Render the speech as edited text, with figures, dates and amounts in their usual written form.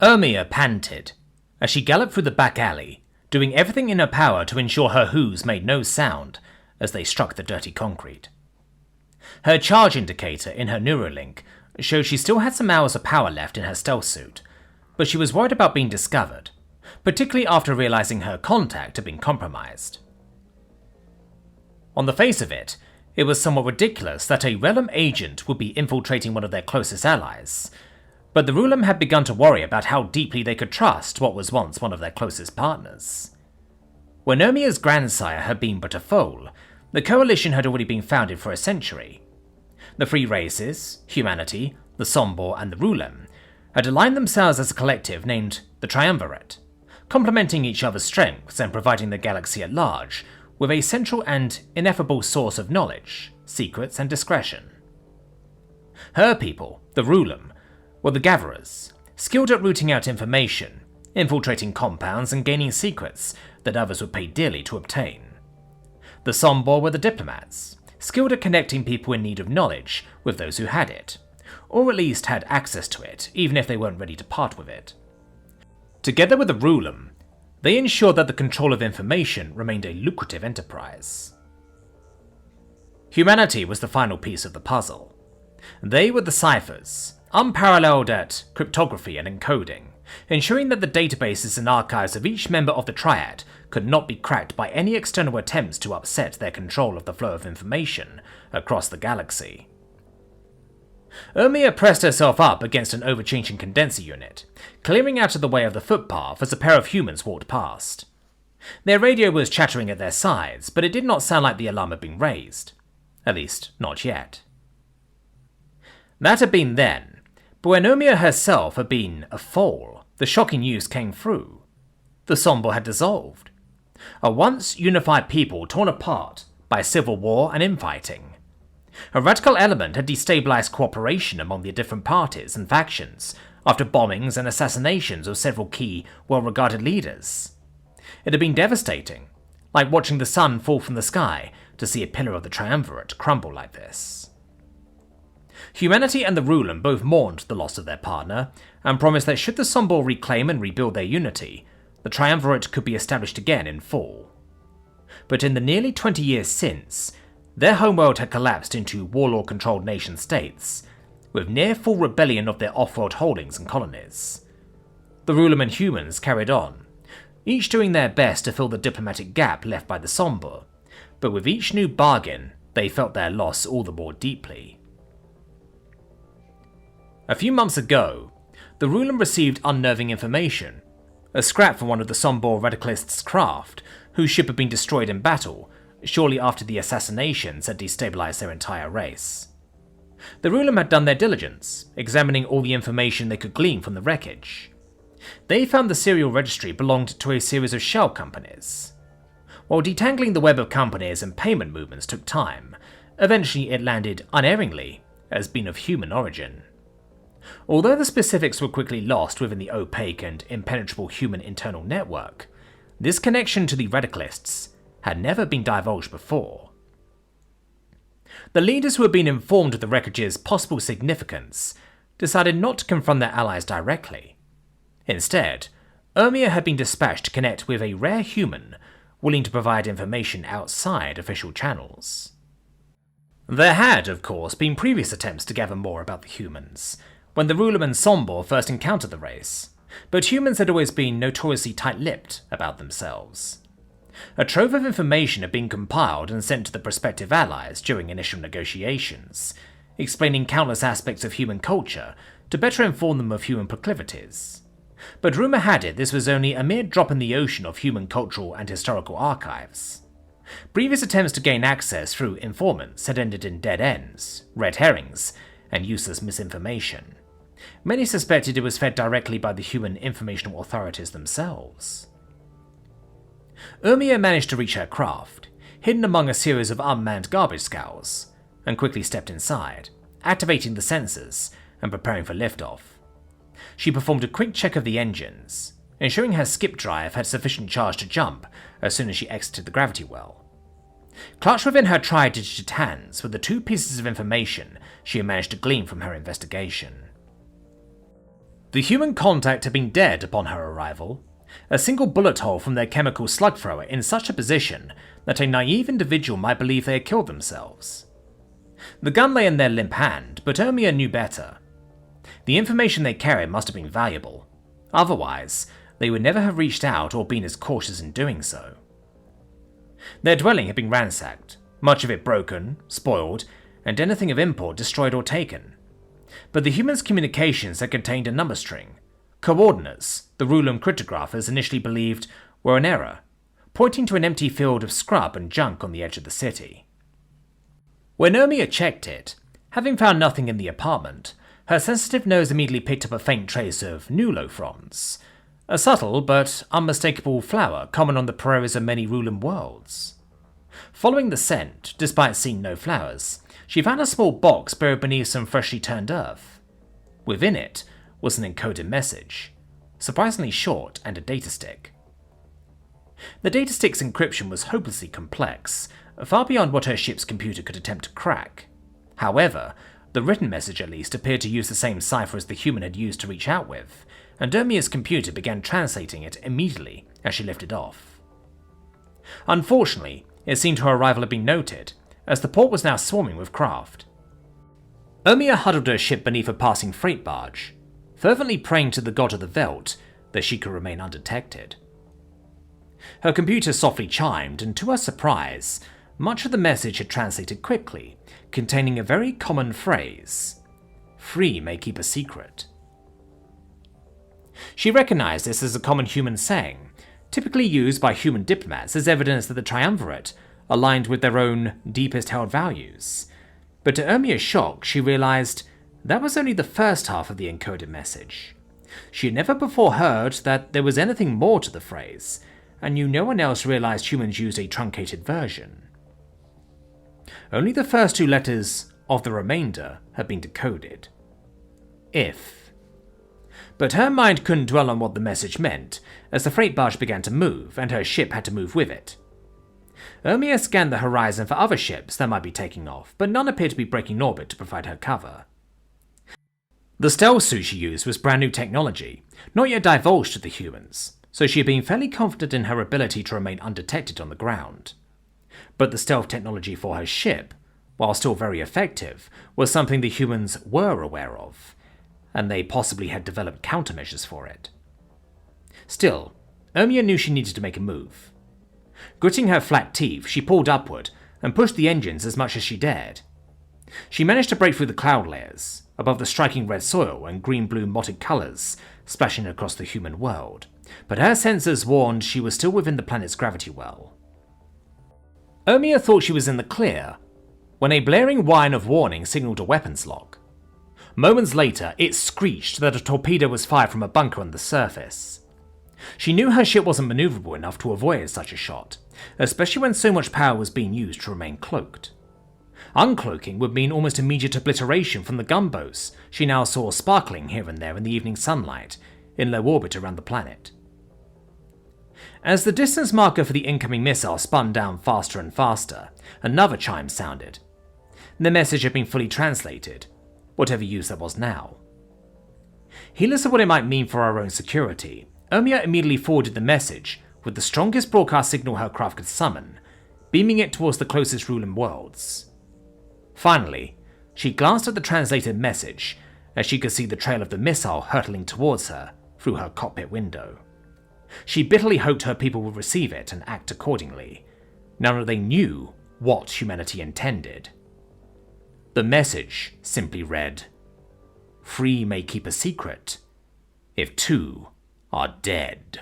Ermia panted as she galloped through the back alley, doing everything in her power to ensure her hooves made no sound as they struck the dirty concrete. Her charge indicator in her Neuralink showed she still had some hours of power left in her stealth suit, but she was worried about being discovered, particularly after realizing her contact had been compromised. On the face of it, it was somewhat ridiculous that a Relum agent would be infiltrating one of their closest allies, but the Relum had begun to worry about how deeply they could trust what was once one of their closest partners. When Ermia's grandsire had been but a foal, the coalition had already been founded for a century. The three races, humanity, the Sombor and the Relum, had aligned themselves as a collective named the Triumvirate, complementing each other's strengths and providing the galaxy at large with a central and ineffable source of knowledge, secrets and discretion. Her people, the Relum, were the Gatherers, skilled at rooting out information, infiltrating compounds and gaining secrets that others would pay dearly to obtain. The Sombor were the Diplomats, skilled at connecting people in need of knowledge with those who had it, or at least had access to it, even if they weren't ready to part with it. Together with the Relum, they ensured that the control of information remained a lucrative enterprise. Humanity was the final piece of the puzzle. They were the ciphers, unparalleled at cryptography and encoding, ensuring that the databases and archives of each member of the Triad could not be cracked by any external attempts to upset their control of the flow of information across the galaxy. Ermia pressed herself up against an overchanging condenser unit, clearing out of the way of the footpath as a pair of humans walked past. Their radio was chattering at their sides, but it did not sound like the alarm had been raised. At least, not yet. That had been then, but when Ermia herself had been a foal, the shocking news came through. The Sombor had dissolved. A once unified people torn apart by civil war and infighting. A radical element had destabilized cooperation among the different parties and factions after bombings and assassinations of several key, well-regarded leaders. It had been devastating, like watching the sun fall from the sky to see a pillar of the Triumvirate crumble like this. Humanity and the Relum both mourned the loss of their partner, and promised that should the Sombor reclaim and rebuild their unity, the Triumvirate could be established again in full. But in the nearly 20 years since, their homeworld had collapsed into warlord-controlled nation-states, with near-full rebellion of their off-world holdings and colonies. The Relum and humans carried on, each doing their best to fill the diplomatic gap left by the Sombor, but with each new bargain, they felt their loss all the more deeply. A few months ago, the Relum received unnerving information, a scrap from one of the Sombor radicalists' craft, whose ship had been destroyed in battle, shortly after the assassinations had destabilized their entire race. The Relum had done their diligence, examining all the information they could glean from the wreckage. They found the serial registry belonged to a series of shell companies. While detangling the web of companies and payment movements took time, eventually it landed unerringly as being of human origin. Although the specifics were quickly lost within the opaque and impenetrable human internal network, this connection to the radicalists had never been divulged before. The leaders who had been informed of the wreckage's possible significance decided not to confront their allies directly. Instead, Ermia had been dispatched to connect with a rare human willing to provide information outside official channels. There had, of course, been previous attempts to gather more about the humans, when the Relum and Sombor first encountered the race, but humans had always been notoriously tight-lipped about themselves. A trove of information had been compiled and sent to the prospective allies during initial negotiations, explaining countless aspects of human culture to better inform them of human proclivities. But rumour had it this was only a mere drop in the ocean of human cultural and historical archives. Previous attempts to gain access through informants had ended in dead ends, red herrings, and useless misinformation. Many suspected it was fed directly by the human informational authorities themselves. Ermia managed to reach her craft, hidden among a series of unmanned garbage scows, and quickly stepped inside, activating the sensors and preparing for liftoff. She performed a quick check of the engines, ensuring her skip drive had sufficient charge to jump as soon as she exited the gravity well. Clutched within her tri-digit hands were the two pieces of information she had managed to glean from her investigation. The human contact had been dead upon her arrival, a single bullet hole from their chemical slug thrower in such a position that a naive individual might believe they had killed themselves. The gun lay in their limp hand, but Omiya knew better. The information they carried must have been valuable. Otherwise, they would never have reached out or been as cautious in doing so. Their dwelling had been ransacked, much of it broken, spoiled, and anything of import destroyed or taken. But the humans' communications had contained a number string. Coordinates, the Rulum cryptographers initially believed, were an error, pointing to an empty field of scrub and junk on the edge of the city. When Omiya checked it, having found nothing in the apartment, her sensitive nose immediately picked up a faint trace of nulofrons, a subtle but unmistakable flower common on the prairies of many Rulum worlds. Following the scent, despite seeing no flowers, she found a small box buried beneath some freshly turned earth. Within it was an encoded message, surprisingly short and a datastick. The datastick's encryption was hopelessly complex, far beyond what her ship's computer could attempt to crack. However, the written message at least appeared to use the same cipher as the human had used to reach out with, and Omiya's computer began translating it immediately as she lifted off. Unfortunately, it seemed her arrival had been noted, as the port was now swarming with craft. Omiya huddled her ship beneath a passing freight barge, fervently praying to the god of the Veldt that she could remain undetected. Her computer softly chimed, and to her surprise, much of the message had translated quickly, containing a very common phrase: "Free may keep a secret." She recognized this as a common human saying, typically used by human diplomats as evidence that the triumvirate aligned with their own deepest held values. But to Omiya's shock, she realized that was only the first half of the encoded message. She had never before heard that there was anything more to the phrase, and knew no one else realized humans used a truncated version. Only the first two letters of the remainder had been decoded. If. But her mind couldn't dwell on what the message meant, as the freight barge began to move, and her ship had to move with it. Omiya scanned the horizon for other ships that might be taking off, but none appeared to be breaking orbit to provide her cover. The stealth suit she used was brand new technology, not yet divulged to the humans, so she had been fairly confident in her ability to remain undetected on the ground. But the stealth technology for her ship, while still very effective, was something the humans were aware of, and they possibly had developed countermeasures for it. Still, Omiya knew she needed to make a move. Gritting her flat teeth, she pulled upward and pushed the engines as much as she dared. She managed to break through the cloud layers, above the striking red soil and green-blue mottled colours splashing across the human world, but her sensors warned she was still within the planet's gravity well. Omiya thought she was in the clear, when a blaring whine of warning signalled a weapons lock. Moments later, it screeched that a torpedo was fired from a bunker on the surface. She knew her ship wasn't maneuverable enough to avoid such a shot, especially when so much power was being used to remain cloaked. Uncloaking would mean almost immediate obliteration from the gunboats she now saw sparkling here and there in the evening sunlight, in low orbit around the planet. As the distance marker for the incoming missile spun down faster and faster, another chime sounded. The message had been fully translated, whatever use that was now. Heedless of what it might mean for our own security, Omiya immediately forwarded the message with the strongest broadcast signal her craft could summon, beaming it towards the closest Rulum worlds. Finally, she glanced at the translated message as she could see the trail of the missile hurtling towards her through her cockpit window. She bitterly hoped her people would receive it and act accordingly, now that they knew what humanity intended. The message simply read, "Free may keep a secret if two are dead."